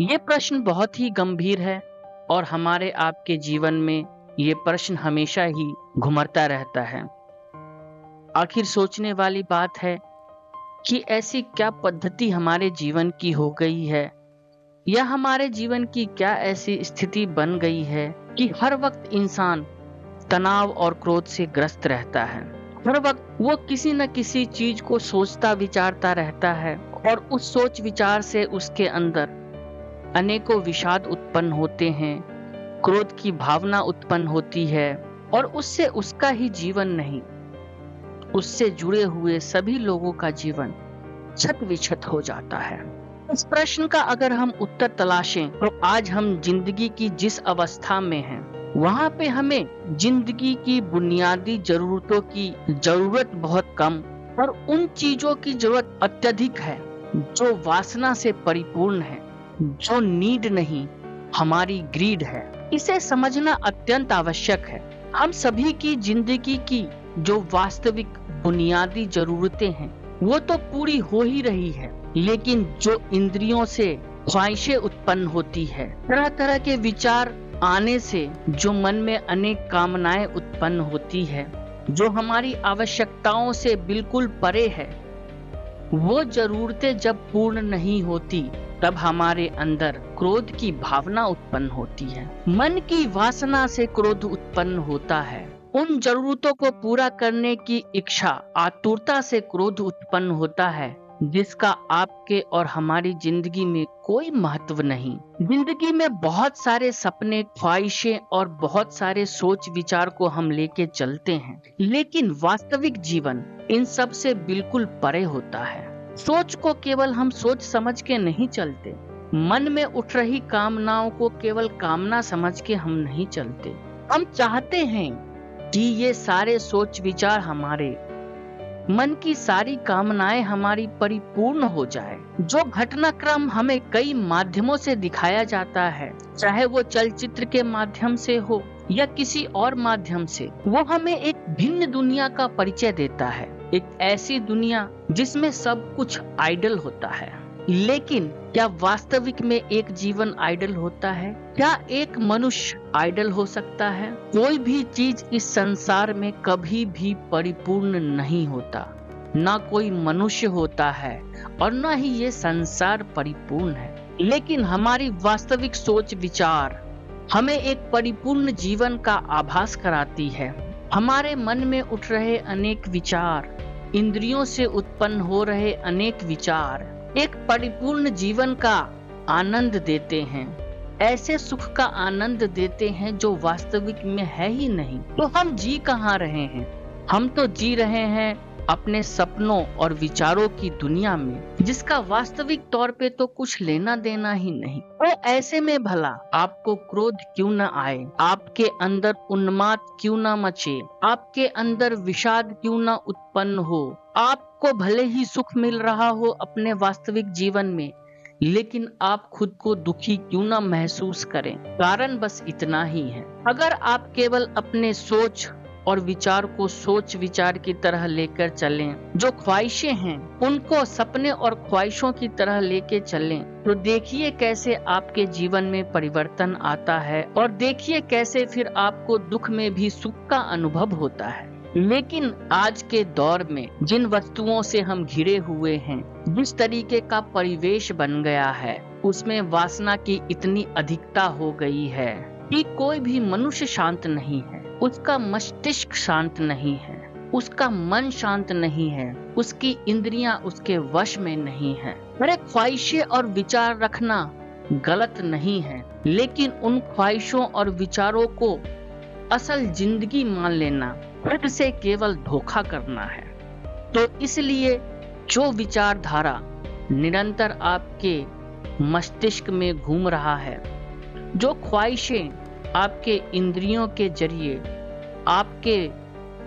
ये प्रश्न बहुत ही गंभीर है और हमारे आपके जीवन में ये प्रश्न हमेशा ही घुमरता रहता है। आखिर सोचने वाली बात है कि ऐसी क्या पद्धति हमारे जीवन की हो गई है या हमारे जीवन की क्या ऐसी स्थिति बन गई है कि हर वक्त इंसान तनाव और क्रोध से ग्रस्त रहता है। हर वक्त वो किसी न किसी चीज को सोचता विचारता रहता है और उस सोच विचार से उसके अंदर अनेकों विषाद उत्पन्न होते हैं, क्रोध की भावना उत्पन्न होती है और उससे उसका ही जीवन नहीं, उससे जुड़े हुए सभी लोगों का जीवन छत विछत हो जाता है। इस प्रश्न का अगर हम उत्तर तलाशें तो आज हम जिंदगी की जिस अवस्था में हैं, वहाँ पे हमें जिंदगी की बुनियादी जरूरतों की जरूरत बहुत कम और उन चीजों की जरूरत अत्यधिक है जो वासना से परिपूर्ण है, जो नीड नहीं हमारी ग्रीड है। इसे समझना अत्यंत आवश्यक है। हम सभी की जिंदगी की जो वास्तविक बुनियादी जरूरतें हैं वो तो पूरी हो ही रही है, लेकिन जो इंद्रियों से ख्वाहिशें उत्पन्न होती है, तरह तरह के विचार आने से जो मन में अनेक कामनाएं उत्पन्न होती है, जो हमारी आवश्यकताओं से बिल्कुल परे है, वो जरूरतें जब पूर्ण नहीं होती तब हमारे अंदर क्रोध की भावना उत्पन्न होती है। मन की वासना से क्रोध उत्पन्न होता है। उन जरूरतों को पूरा करने की इच्छा, आतुरता से क्रोध उत्पन्न होता है जिसका आपके और हमारी जिंदगी में कोई महत्व नहीं। जिंदगी में बहुत सारे सपने, ख्वाहिशें और बहुत सारे सोच विचार को हम लेके चलते हैं, लेकिन वास्तविक जीवन इन सब से बिल्कुल परे होता है। सोच को केवल हम सोच समझ के नहीं चलते, मन में उठ रही कामनाओं को केवल कामना समझ के हम नहीं चलते। हम चाहते हैं कि ये सारे सोच विचार हमारे मन की सारी कामनाएं हमारी परिपूर्ण हो जाए। जो घटनाक्रम हमें कई माध्यमों से दिखाया जाता है, चाहे वो चलचित्र के माध्यम से हो या किसी और माध्यम से, वो हमें एक भिन्न दुनिया का परिचय देता है। एक ऐसी दुनिया जिसमें सब कुछ आइडल होता है। लेकिन क्या वास्तविक में एक जीवन आइडल होता है? क्या एक मनुष्य आइडल हो सकता है? कोई भी चीज इस संसार में कभी भी परिपूर्ण नहीं होता। ना कोई मनुष्य होता है और ना ही ये संसार परिपूर्ण है। लेकिन हमारी वास्तविक सोच विचार हमें एक परिपूर्ण जीवन का आभास कराती है। हमारे मन में उठ रहे अनेक विचार, इंद्रियों से उत्पन्न हो रहे अनेक विचार एक परिपूर्ण जीवन का आनंद देते हैं, ऐसे सुख का आनंद देते हैं जो वास्तविक में है ही नहीं। तो हम जी कहाँ रहे हैं? हम तो जी रहे हैं अपने सपनों और विचारों की दुनिया में, जिसका वास्तविक तौर पे तो कुछ लेना देना ही नहीं। तो ऐसे में भला आपको क्रोध क्यों न आए, आपके अंदर उन्माद क्यों न मचे, आपके अंदर विषाद क्यों न उत्पन्न हो, आपको भले ही सुख मिल रहा हो अपने वास्तविक जीवन में, लेकिन आप खुद को दुखी क्यों ना महसूस करें? कारण बस इतना ही है। अगर आप केवल अपने सोच और विचार को सोच विचार की तरह लेकर चलें, जो ख्वाहिशें हैं उनको सपने और ख्वाहिशों की तरह लेके चलें, तो देखिए कैसे आपके जीवन में परिवर्तन आता है और देखिए कैसे फिर आपको दुख में भी सुख का अनुभव होता है। लेकिन आज के दौर में जिन वस्तुओं से हम घिरे हुए हैं, जिस तरीके का परिवेश बन गया है, उसमें वासना की इतनी अधिकता हो गई है कि कोई भी मनुष्य शांत नहीं है, उसका मस्तिष्क शांत नहीं है, उसका मन शांत नहीं है, उसकी इंद्रियां उसके वश में नहीं है। मेरे ख्वाहिशें और विचार रखना गलत नहीं है, लेकिन उन ख्वाहिशों और विचारों को असल जिंदगी मान लेना खुद से केवल धोखा करना है। तो इसलिए जो विचारधारा निरंतर आपके मस्तिष्क में घूम रहा है, जो ख्वाहिशें आपके इंद्रियों के जरिए आपके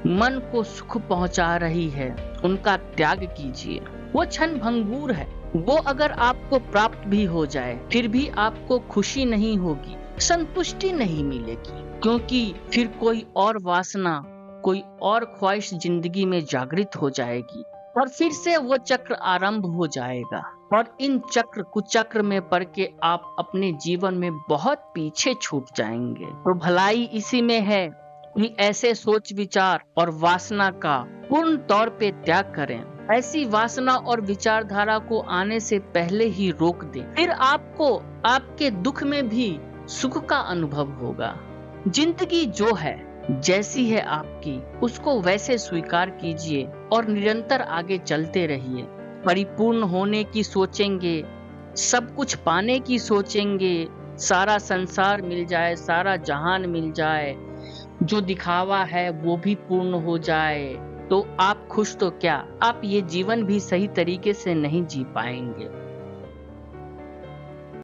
मन को सुख पहुंचा रही है, उनका त्याग कीजिए। वो क्षण भंगुर है। वो अगर आपको प्राप्त भी हो जाए फिर भी आपको खुशी नहीं होगी, संतुष्टि नहीं मिलेगी, क्योंकि फिर कोई और वासना, कोई और ख्वाहिश जिंदगी में जागृत हो जाएगी और फिर से वो चक्र आरंभ हो जाएगा। और इन चक्र कुचक्र में पड़ के आप अपने जीवन में बहुत पीछे छूट जाएंगे। तो भलाई इसी में है कि ऐसे सोच विचार और वासना का पूर्ण तौर पे त्याग करें। ऐसी वासना और विचारधारा को आने से पहले ही रोक दें, फिर आपको आपके दुख में भी सुख का अनुभव होगा। जिंदगी जो है, जैसी है आपकी, उसको वैसे स्वीकार कीजिए और निरंतर आगे चलते रहिए। परिपूर्ण होने की सोचेंगे, सब कुछ पाने की सोचेंगे, सारा संसार मिल जाए, सारा जहान मिल जाए, जो दिखावा है वो भी पूर्ण हो जाए, तो आप खुश तो क्या, आप ये जीवन भी सही तरीके से नहीं जी पाएंगे।